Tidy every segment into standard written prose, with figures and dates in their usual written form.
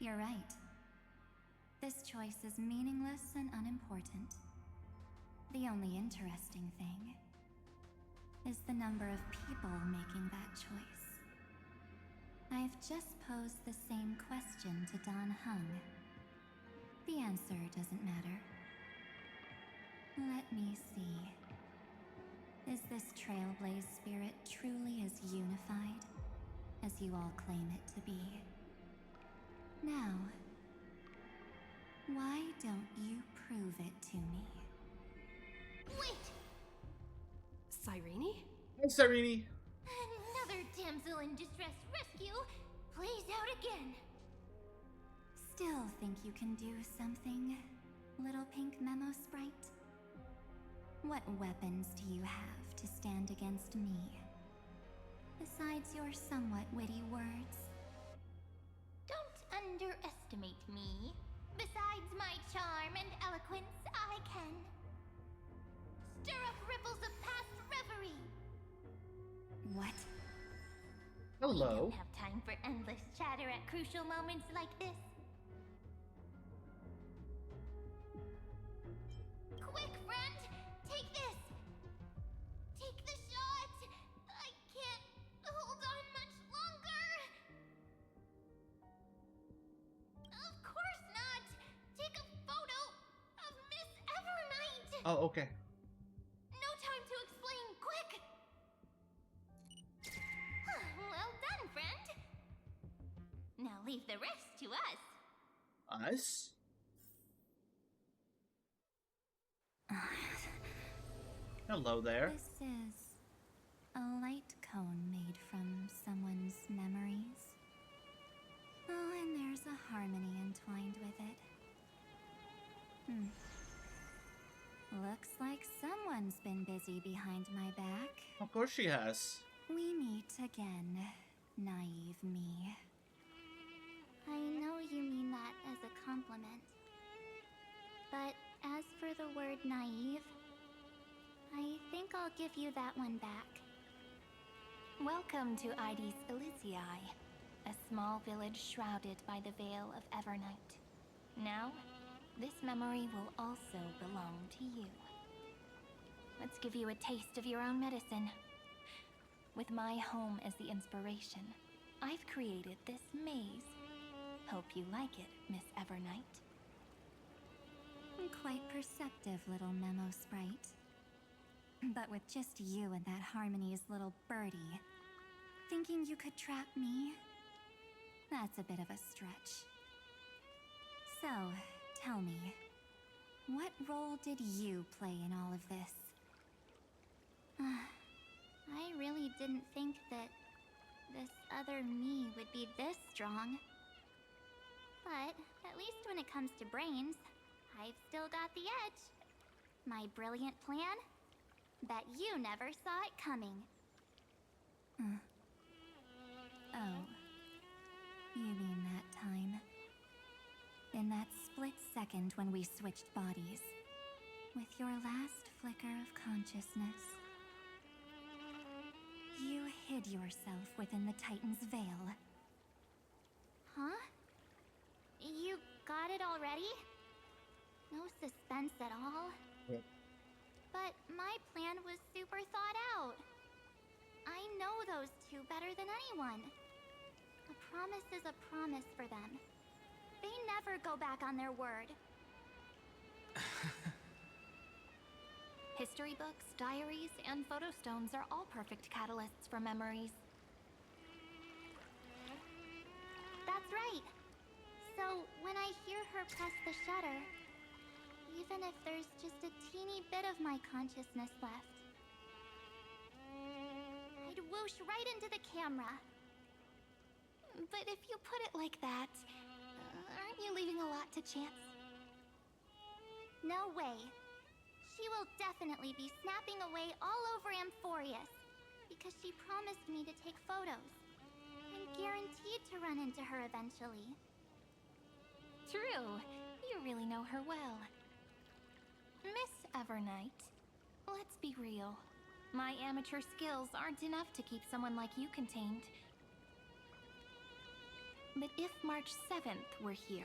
You're right. This choice is meaningless and unimportant. The only interesting thing is the number of people making that choice. I've just posed the same question to Dan Heng. The answer doesn't matter. Let me see. Is this Trailblaze spirit truly as unified as you all claim it to be? Now, why don't you prove it to me? Wait! Cyrene? Hey, Cyrene. Another damsel in distress rescue plays out again. Still think you can do something, little pink memo sprite? What weapons do you have to stand against me? Besides your somewhat witty words? Don't underestimate me. Besides my charm and eloquence, I can stir up ripples of past reverie. What? We Hello. don't have time for endless chatter at crucial moments like this. Quick, friend! Take this! Take the shot! I can't hold on much longer! Of course not! Take a photo of Miss Evernight! Oh, okay. No time to explain, quick! Well done, friend! Now leave the rest to us. Us? Hello there. This is a light cone made from someone's memories. Oh, and there's a harmony entwined with it. Looks like someone's been busy behind my back. Of course she has. We meet again, naive me. I know you mean that as a compliment. But as for the word naive, I think I'll give you that one back. Welcome to Ides Elysiae, a small village shrouded by the veil of Evernight. Now, this memory will also belong to you. Let's give you a taste of your own medicine. With my home as the inspiration, I've created this maze. Hope you like it, Miss Evernight. Quite perceptive little memo sprite. But with just you and that Harmony's little birdie, thinking you could trap me? That's a bit of a stretch. So, tell me, what role did you play in all of this? I really didn't think that this other me would be this strong. But at least when it comes to brains, I've still got the edge. My brilliant plan? Bet you never saw it coming. Oh, you mean that time? In that split second when we switched bodies, with your last flicker of consciousness, you hid yourself within the Titan's veil. Huh? You got it already? No suspense at all? Yep. But my plan was super thought out. I know those two better than anyone. A promise is a promise for them. They never go back on their word. History books, diaries, and photostones are all perfect catalysts for memories. That's right. So when I hear her press the shutter, even if there's just a teeny bit of my consciousness left, I'd whoosh right into the camera. But if you put it like that, aren't you leaving a lot to chance? No way. She will definitely be snapping away all over Amphorius, because she promised me to take photos. I'm guaranteed to run into her eventually. True. You really know her well. Miss Evernight, let's be real. My amateur skills aren't enough to keep someone like you contained. But if March 7th were here,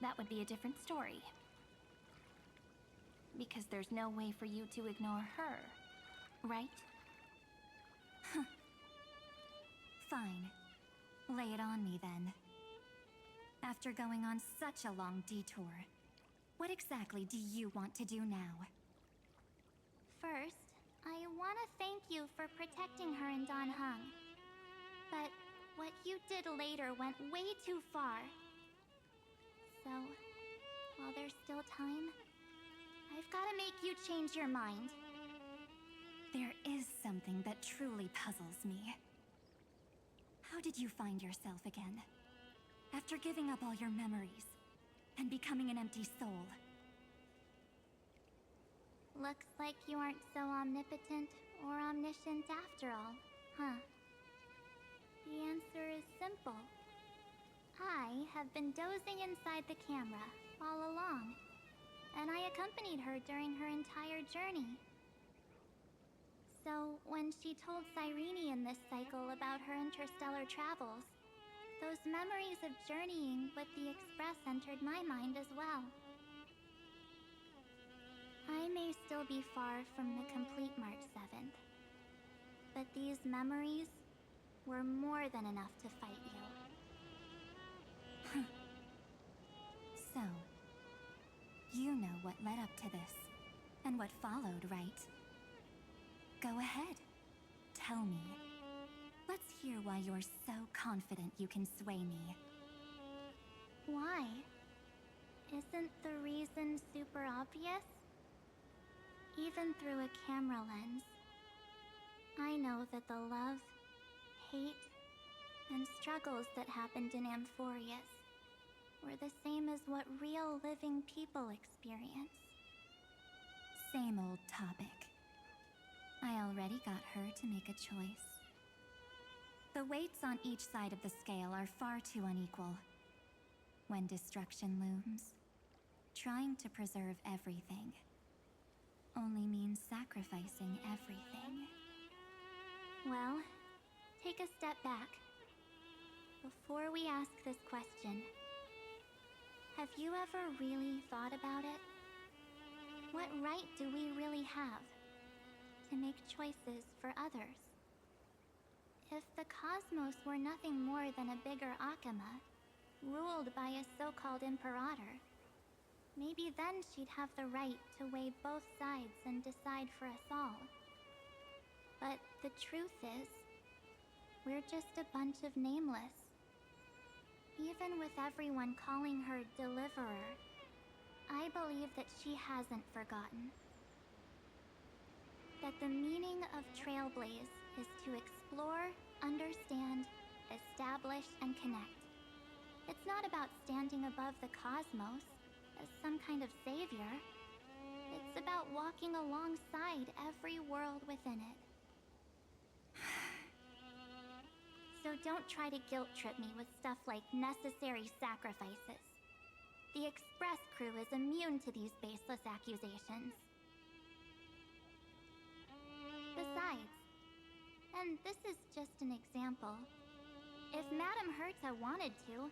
that would be a different story. Because there's no way for you to ignore her, right? Fine. Lay it on me then. After going on such a long detour, what exactly do you want to do now? First, I want to thank you for protecting her and Dan Heng. But what you did later went way too far. So, while there's still time, I've got to make you change your mind. There is something that truly puzzles me. How did you find yourself again? After giving up all your memories and becoming an empty soul. Looks like you aren't so omnipotent or omniscient after all, huh? The answer is simple. I have been dozing inside the camera all along, and I accompanied her during her entire journey. So, when she told Cyrene in this cycle about her interstellar travels, those memories of journeying with the Express entered my mind as well. I may still be far from the complete March 7th, but these memories were more than enough to fight you. So, you know what led up to this, and what followed, right? Go ahead. Tell me. Let's hear why you're so confident you can sway me. Why? Isn't the reason super obvious? Even through a camera lens, I know that the love, hate, and struggles that happened in Amphorius were the same as what real living people experience. Same old topic. I already got her to make a choice. The weights on each side of the scale are far too unequal. When destruction looms, trying to preserve everything only means sacrificing everything. Well, take a step back. Before we ask this question, have you ever really thought about it? What right do we really have to make choices for others? If the cosmos were nothing more than a bigger Akama, ruled by a so-called Imperator, maybe then she'd have the right to weigh both sides and decide for us all. But the truth is, we're just a bunch of nameless. Even with everyone calling her Deliverer, I believe that she hasn't forgotten. That the meaning of Trailblaze is to explore, understand, establish, and connect. It's not about standing above the cosmos as some kind of savior. It's about walking alongside every world within it. So don't try to guilt trip me with stuff like necessary sacrifices. The Express crew is immune to these baseless accusations. Besides, and this is just an example, if Madame Herta wanted to,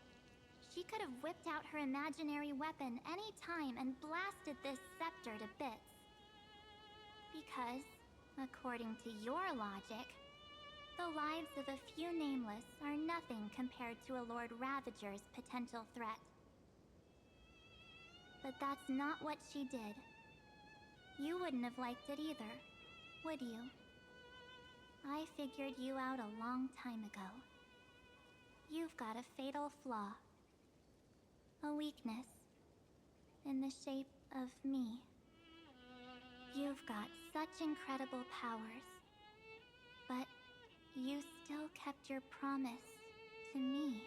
she could have whipped out her imaginary weapon any time and blasted this scepter to bits. Because, according to your logic, the lives of a few nameless are nothing compared to a Lord Ravager's potential threat. But that's not what she did. You wouldn't have liked it either, would you? I figured you out a long time ago. You've got a fatal flaw. A weakness. In the shape of me. You've got such incredible powers. But you still kept your promise to me.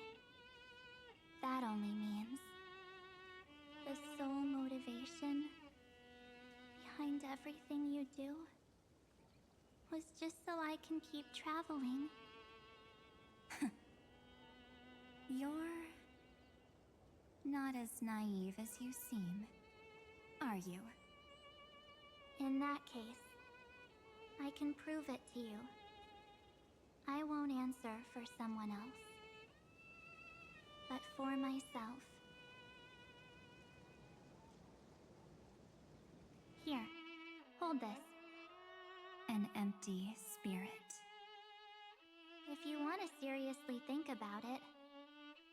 That only means the sole motivation behind everything you do was just so I can keep traveling. You're not as naive as you seem, are you? In that case, I can prove it to you. I won't answer for someone else. but for myself. Here, hold this. An empty spirit. If you want to seriously think about it,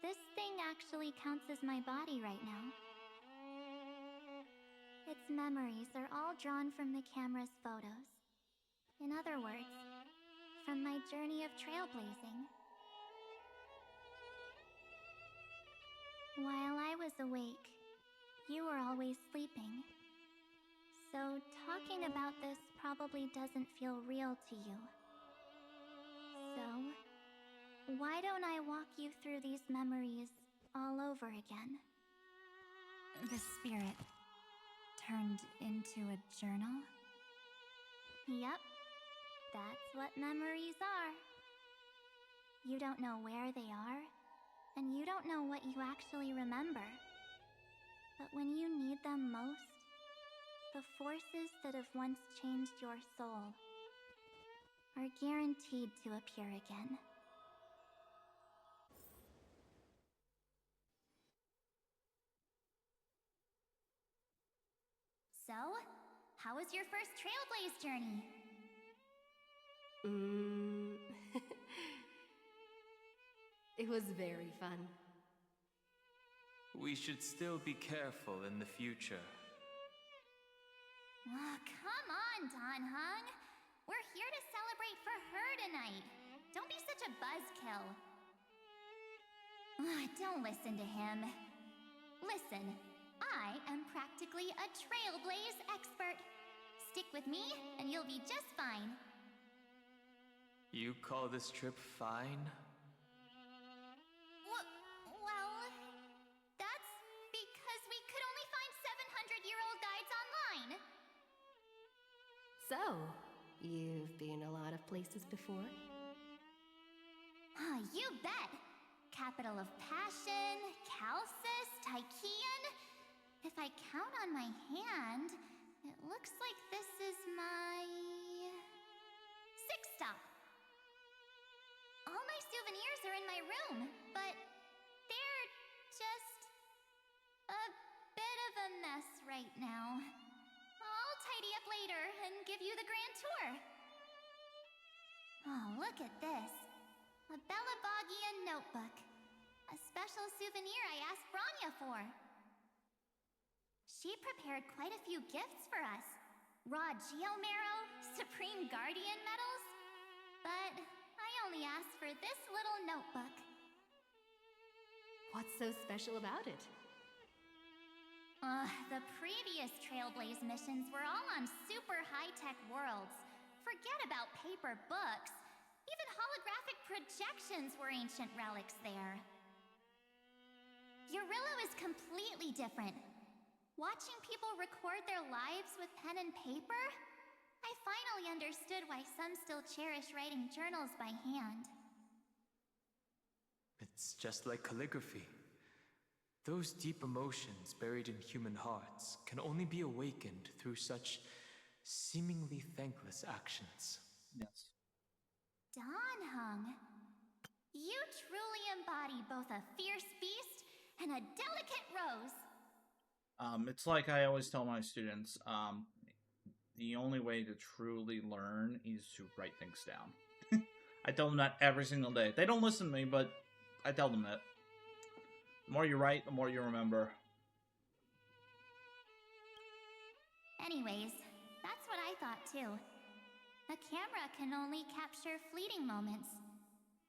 this thing actually counts as my body right now. Its memories are all drawn from the camera's photos. In other words, from my journey of trailblazing. While I was awake, you were always sleeping. So talking about this probably doesn't feel real to you. So, why don't I walk you through these memories all over again? The spirit turned into a journal? Yep, that's what memories are. You don't know where they are, and you don't know what you actually remember. But when you need them most, the forces that have once changed your soul are guaranteed to appear again. So, how was your first Trailblaze journey? It was very fun. We should still be careful in the future. Oh, come on, Don Hung. We're here to celebrate for her tonight. Don't be such a buzzkill. Don't listen to him. Listen, I am practically a Trailblaze expert. Stick with me, and you'll be just fine. You call this trip fine? Well, that's because we could only find 700-year-old guides online. So, you've been a lot of places before? You bet. Capital of Passion, Calcis, Tychean. If I count on my hand, it looks like this is my 6th stop. All my souvenirs are in my room, but they're just a bit of a mess right now. I'll tidy up later and give you the grand tour. Oh, look at this. A Belabogian notebook. A special souvenir I asked Branya for. She prepared quite a few gifts for us. Raw Geomarrow, Supreme Guardian medals. But I only asked for this little notebook. What's so special about it? The previous Trailblaze missions were all on super high-tech worlds. Forget about paper books. Even holographic projections were ancient relics there. Eurillo is completely different. Watching people record their lives with pen and paper, I finally understood why some still cherish writing journals by hand. It's just like calligraphy. Those deep emotions buried in human hearts can only be awakened through such seemingly thankless actions. Yes. Don Hung, you truly embody both a fierce beast and a delicate rose. It's like I always tell my students, the only way to truly learn is to write things down. I tell them that every single day. They don't listen to me, but I tell them that. The more you write, the more you remember. Anyways, that's what I thought too. A camera can only capture fleeting moments,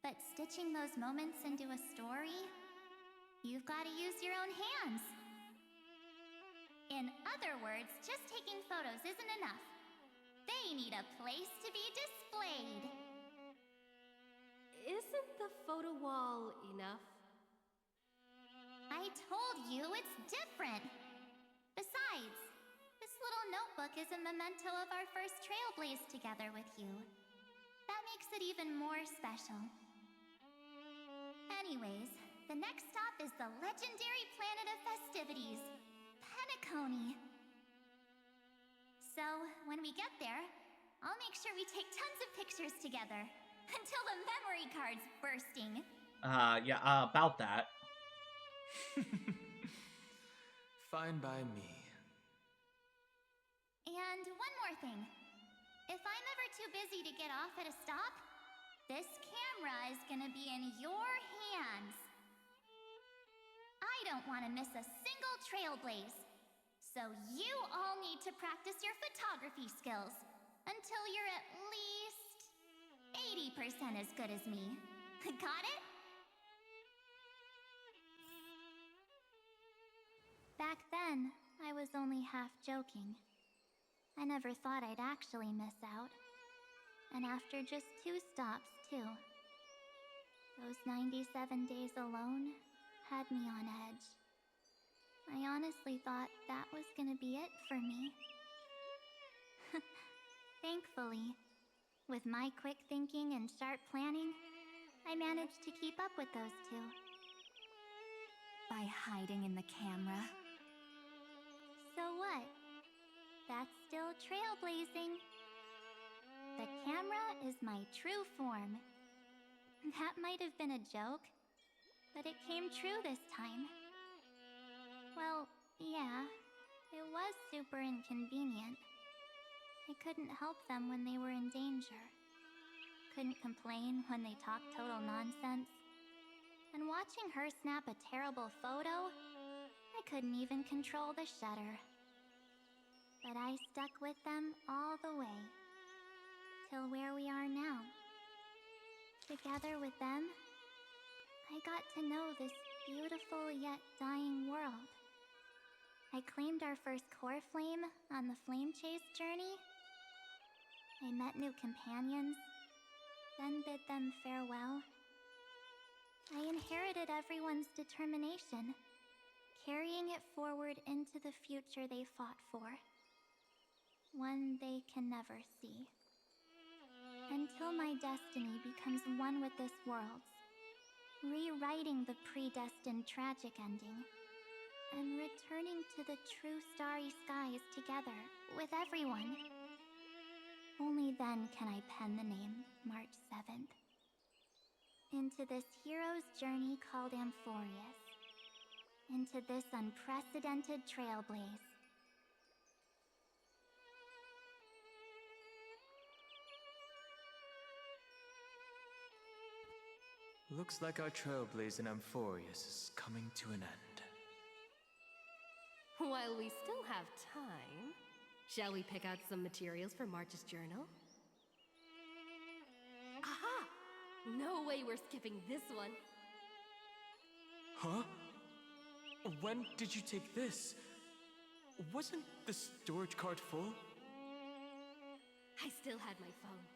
but stitching those moments into a story, you've got to use your own hands. In other words, just taking photos isn't enough. They need a place to be displayed. Isn't the photo wall enough? I told you it's different. Besides, this little notebook is a memento of our first Trailblaze together with you. That makes it even more special. Anyways, the next stop is the legendary planet of festivities, Penacony. So, when we get there, I'll make sure we take tons of pictures together. Until the memory card's bursting. Yeah, about that. Fine by me. And one more thing. If I'm ever too busy to get off at a stop, this camera is gonna be in your hands. I don't want to miss a single trailblaze. So you all need to practice your photography skills until you're at least 80% as good as me. Got it? Back then, I was only half joking. I never thought I'd actually miss out. And after just 2 stops, too. Those 97 days alone had me on edge. I honestly thought that was gonna be it for me. Thankfully, with my quick thinking and sharp planning, I managed to keep up with those 2. By hiding in the camera. So what? That's still trailblazing. The camera is my true form. That might have been a joke, but it came true this time. Well, yeah, it was super inconvenient. I couldn't help them when they were in danger. Couldn't complain when they talked total nonsense. And watching her snap a terrible photo, I couldn't even control the shutter. But I stuck with them all the way. Till where we are now. Together with them, I got to know this beautiful yet dying world. I claimed our first core flame on the flame chase journey. I met new companions, then bid them farewell. I inherited everyone's determination, carrying it forward into the future they fought for. One they can never see. Until my destiny becomes one with this world's, rewriting the predestined tragic ending, and returning to the true starry skies together with everyone. Only then can I pen the name March 7th. Into this hero's journey called Amphorius. Into this unprecedented trailblaze. Looks like our trailblaze in Amphorius is coming to an end. While we still have time, shall we pick out some materials for March's journal? Aha! No way we're skipping this one. Huh? When did you take this? Wasn't the storage cart full? I still had my phone.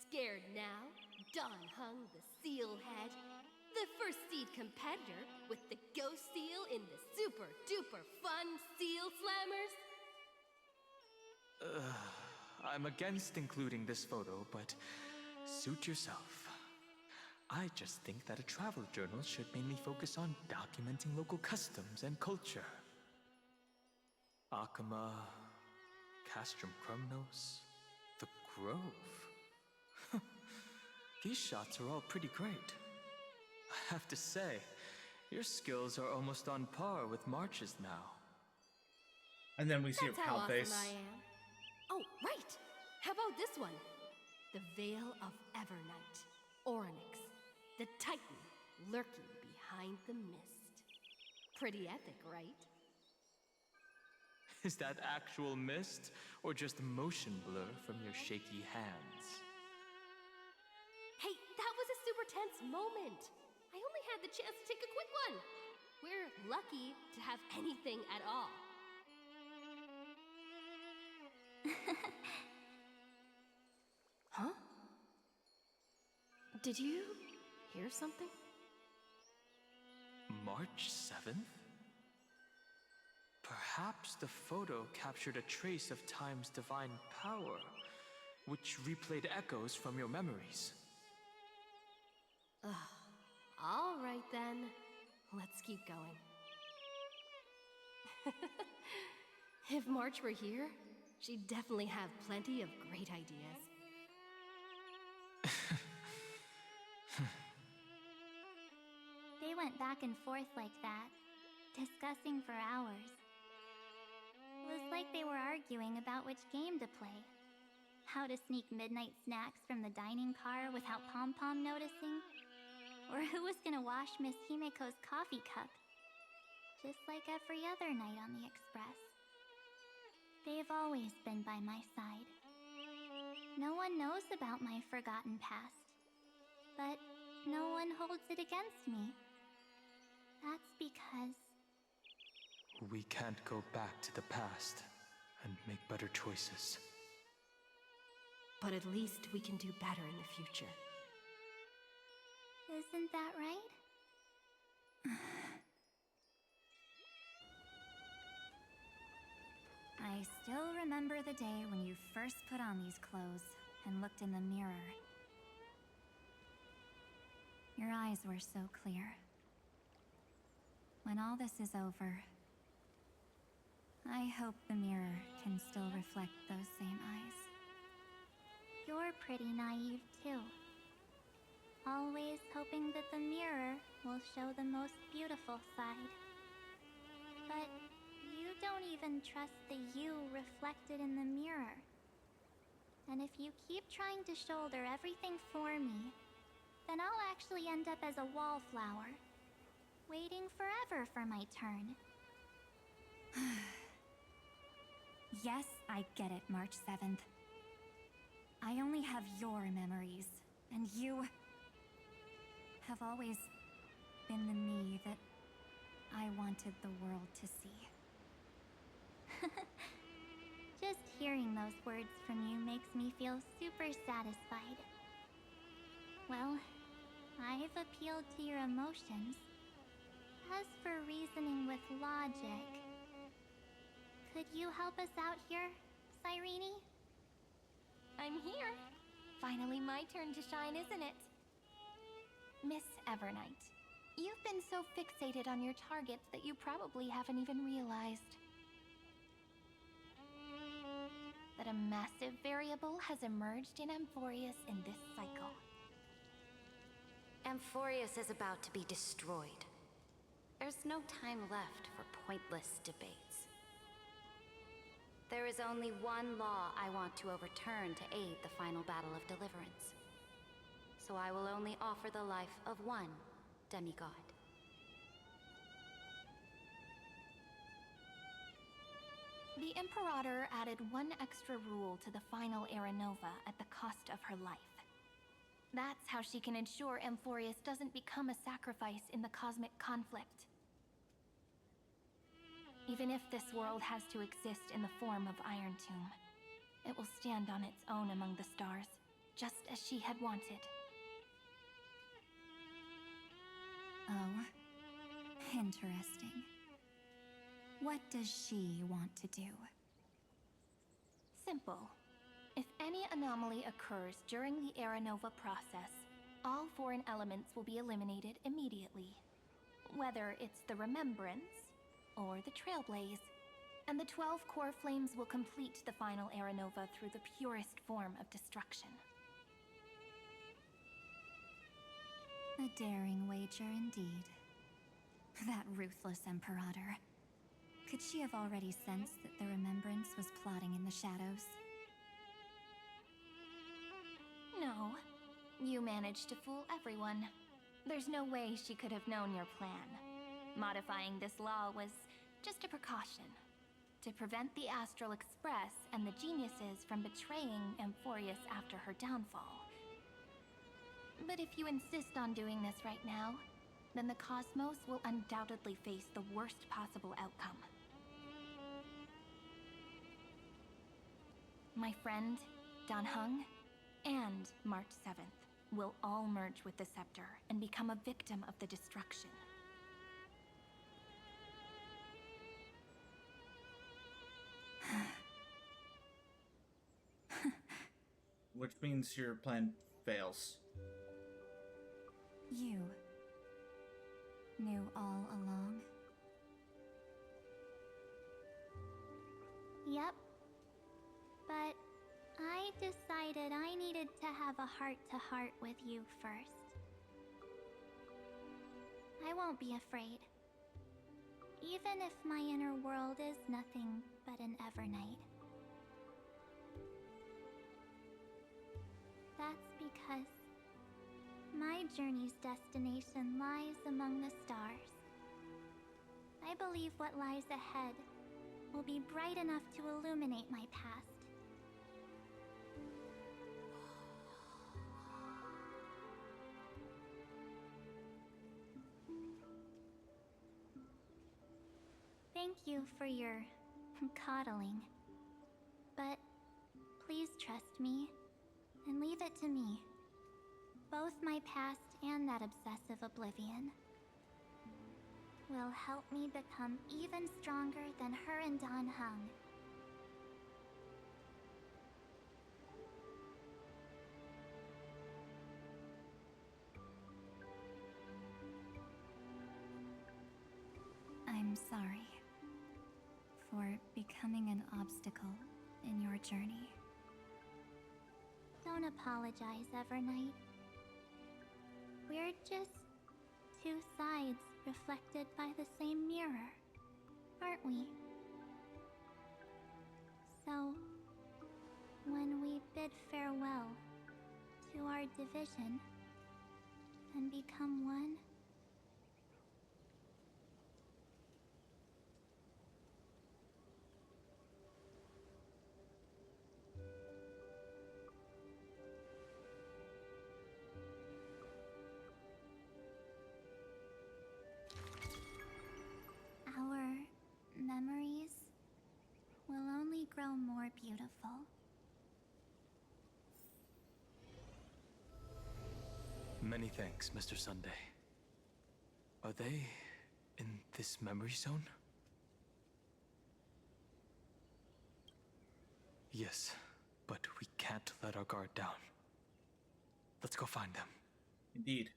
Scared now, Dawn hung the seal head. The first seed competitor with the ghost seal in the super duper fun seal slammers. I'm against including this photo, but suit yourself. I just think that a travel journal should mainly focus on documenting local customs and culture. Akama, Castrum Krumnos, the Grove. These shots are all pretty great. I have to say, your skills are almost on par with March's now. And then we see That's her how pout awesome face. I am. Oh, right! How about this one? The Veil of Evernight. Orynyx, the Titan lurking behind the mist. Pretty epic, right? Is that actual mist, or just motion blur from your shaky hands? Hey, that was a super tense moment. I only had the chance to take a quick one. We're lucky to have anything at all. Huh? Did you hear something? March 7th? Perhaps the photo captured a trace of time's divine power, which replayed echoes from your memories. All right then. Let's keep going. If March were here, she'd definitely have plenty of great ideas. They went back and forth like that, discussing for hours. It was like they were arguing about which game to play. How to sneak midnight snacks from the dining car without Pom-Pom noticing. Or who was gonna wash Miss Himiko's coffee cup. Just like every other night on the Express. They've always been by my side. No one knows about my forgotten past. But no one holds it against me. That's because... We can't go back to the past and make better choices. But at least we can do better in the future. Isn't that right? I still remember the day when you first put on these clothes and looked in the mirror. Your eyes were so clear. When all this is over, I hope the mirror can still reflect those same eyes. You're pretty naive, too. Always hoping that the mirror will show the most beautiful side. But you don't even trust the you reflected in the mirror. And if you keep trying to shoulder everything for me, then I'll actually end up as a wallflower, waiting forever for my turn. Yes, I get it, March 7th. I only have your memories, and you have always been the me that I wanted the world to see. Just hearing those words from you makes me feel super satisfied. Well, I've appealed to your emotions. As for reasoning with logic, could you help us out here, Cyrene? I'm here. Finally my turn to shine, isn't it? Miss Evernight, you've been so fixated on your targets that you probably haven't even realized that a massive variable has emerged in Amphorius in this cycle. Amphorius is about to be destroyed. There's no time left for pointless debates. There is only one law I want to overturn to aid the final battle of deliverance. So I will only offer the life of one demigod. The Imperator added one extra rule to the final Era Nova at the cost of her life. That's how she can ensure Amphorius doesn't become a sacrifice in the cosmic conflict. Even if this world has to exist in the form of Iron Tomb, it will stand on its own among the stars, just as she had wanted. Oh, interesting. What does she want to do? Simple. If any anomaly occurs during the Era Nova process, all foreign elements will be eliminated immediately. Whether it's the Remembrance or the Trailblaze, and the 12 core flames will complete the final Era Nova through the purest form of destruction. A daring wager indeed. That ruthless Imperator. Could she have already sensed that the Remembrance was plotting in the shadows? No. You managed to fool everyone. There's no way she could have known your plan. Modifying this law was just a precaution. To prevent the Astral Express and the geniuses from betraying Amphorius after her downfall. But if you insist on doing this right now, then the Cosmos will undoubtedly face the worst possible outcome. My friend, Dan Heng, and March 7th will all merge with the Scepter and become a victim of the destruction. Which means your plan fails. You knew all along? Yep. But I decided I needed to have a heart-to-heart with you first. I won't be afraid. even if my inner world is nothing but an Evernight. That's because my journey's destination lies among the stars. I believe what lies ahead will be bright enough to illuminate my past. Thank you for your coddling. But please trust me and leave it to me. Both my past and that obsessive oblivion will help me become even stronger than her and Dan Heng. I'm sorry for becoming an obstacle in your journey. Don't apologize, Evernight. We're just two sides reflected by the same mirror, aren't we? So, when we bid farewell to our division and become one, our memories will only grow more beautiful. Many thanks, Mr. Sunday. Are they in this memory zone? Yes, but we can't let our guard down. Let's go find them. Indeed.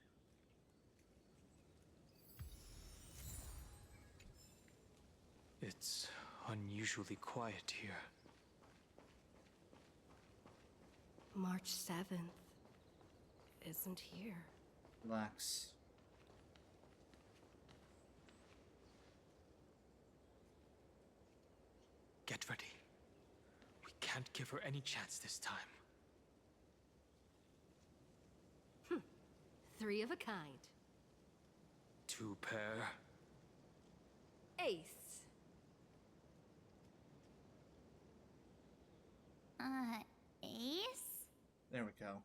It's unusually quiet here. March 7th isn't here. Relax. Get ready. We can't give her any chance this time. Three of a kind. Two pair. Ace. Ace? There we go.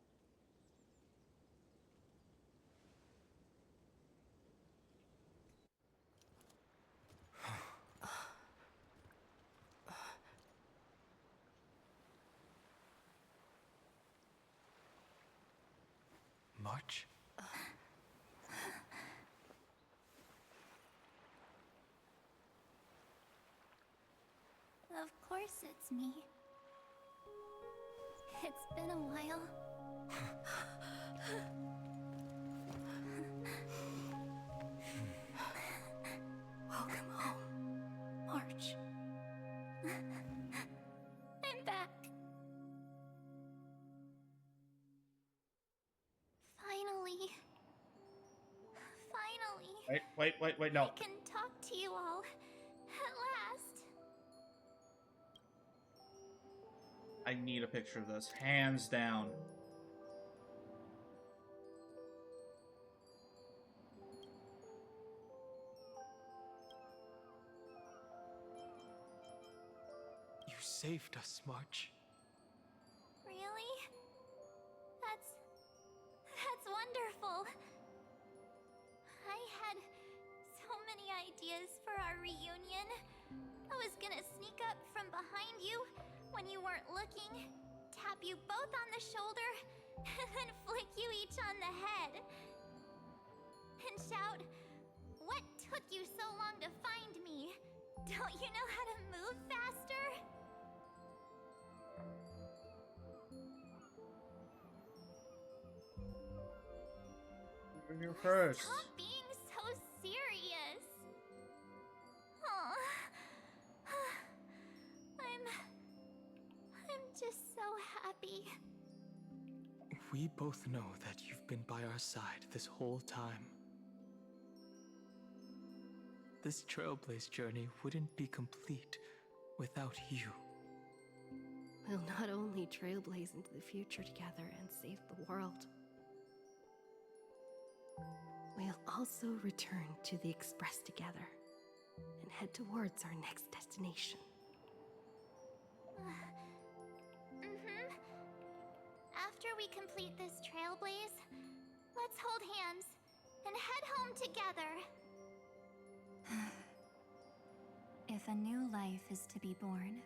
March? Of course it's me. It's been a while. Welcome home, March. I'm back. Finally. Wait, no. I can talk to you all. At last. I need a picture of this. Hands down. You saved us, March. Really? That's wonderful. I had so many ideas for our reunion. I was gonna sneak up from behind you when you weren't looking, tap you both on the shoulder, and then flick you each on the head. And shout, "What took you so long to find me? Don't you know how to move faster?" You're first. Stop being so serious. Aw. I'm just so happy. We both know that you've been by our side this whole time. this Trailblaze journey wouldn't be complete without you. We'll not only trailblaze into the future together and save the world, we'll also return to the Express together and head towards our next destination. After we complete this trailblaze, let's hold hands and head home together. If a new life is to be born,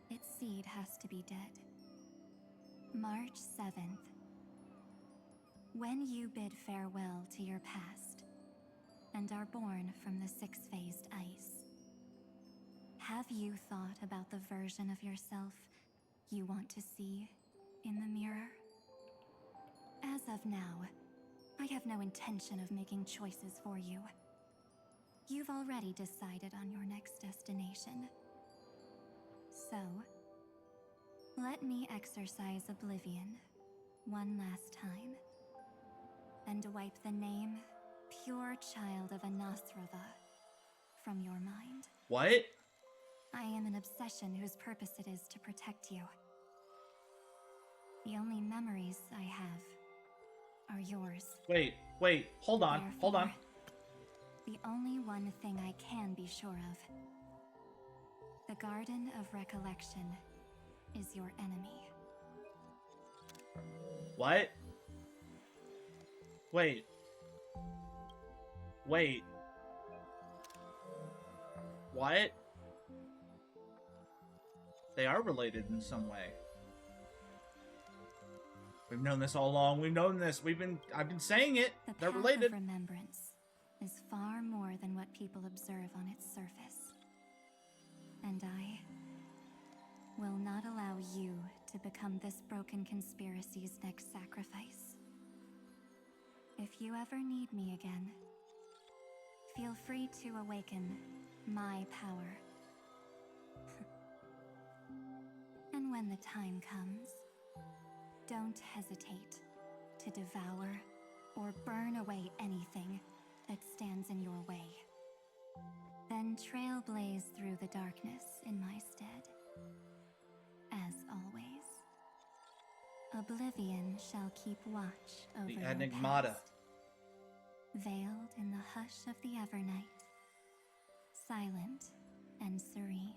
its seed has to be dead. March 7th. When you bid farewell to your past and are born from the six-phased ice, have you thought about the version of yourself you want to see in the mirror? As of now, I have no intention of making choices for you. You've already decided on your next destination. So, let me exercise Oblivion one last time and wipe the name Pure Child of Anasrova from your mind. What? I am an obsession whose purpose it is to protect you. The only memories I have are yours. Wait, hold on. Therefore, the only one thing I can be sure of. The Garden of Recollection is your enemy. What? Wait. What? They are related in some way. We've known this all along. We've known this. I've been saying it. They're The path related. of remembrance is far more than what people observe on its surface. And I will not allow you to become this broken conspiracy's next sacrifice. If you ever need me again, feel free to awaken my power. And when the time comes, don't hesitate to devour or burn away anything that stands in your way. Then trailblaze through the darkness in my stead. As always, Oblivion shall keep watch over The your Enigmata. past. Veiled in the hush of the Evernight, silent and serene.